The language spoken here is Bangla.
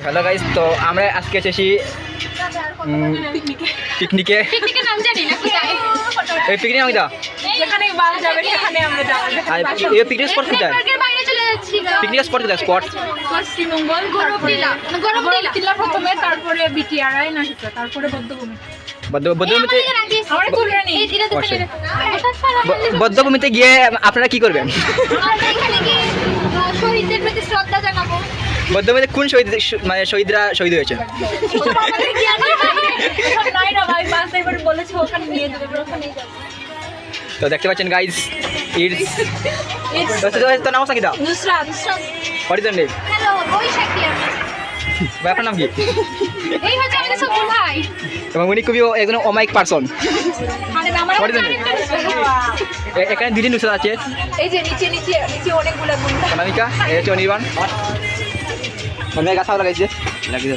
হ্যালো গাইস, তো আমরা আজকে এসেছি পিকনিকে। পিকনিকের নাম জানি না কোথায়। এই পিকনিক আমি দা যেখানে বাস যাবে সেখানে আমরা যাব। আর এই পিকনিক স্পট কোথায়? নেটওয়ার্কের বাইরে চলে যাচ্ছি। পিকনিক স্পট কোথায়? স্পট শ্রীমঙ্গল, গরমটিলা, গরমটিলা প্রথমে, তারপরে বিটিআরআই নাহিতা, তারপরে বদ্ধভূমি। বদ্ধভূমিতে আমরা তুলে নিই। এই ধীরে অবশ্যই। ধীরে বদ্ধভূমিতে গিয়ে আপনারা কি করবেন? আমরা এখানে কি শহীদদের প্রতি শ্রদ্ধা জানাবো। বদ্ধভূমিতে কোন শহীদ, মানে শহীদরা শহীদ হয়েছে? আমাদের কি আর নাই না ভাই, বাস ড্রাইভার বলেছে ওখানে নিয়ে যাবে, ওখানেই যাব। তো দেখতে পাচ্ছেন গাইস, তো নাম কি দা? নুসরাত। অরিজিনাল নেম হ্যালো, বৈশাখী আমি। ভাই, আপনার নাম কি? এই হচ্ছে আমাদের সবুজ ভাই। এবং উনি খুবই একজন অমাইক পারসন। মানে আমার অরিজিনাল এখানে দুটি নুসরাত আছে, এই যে নিচে নিচে নিচে অনেকগুলো গুন্ডা। অনামিকা, এই হচ্ছে অনির্বাণ। মানে গাছ লাগাইছে লাগিয়ে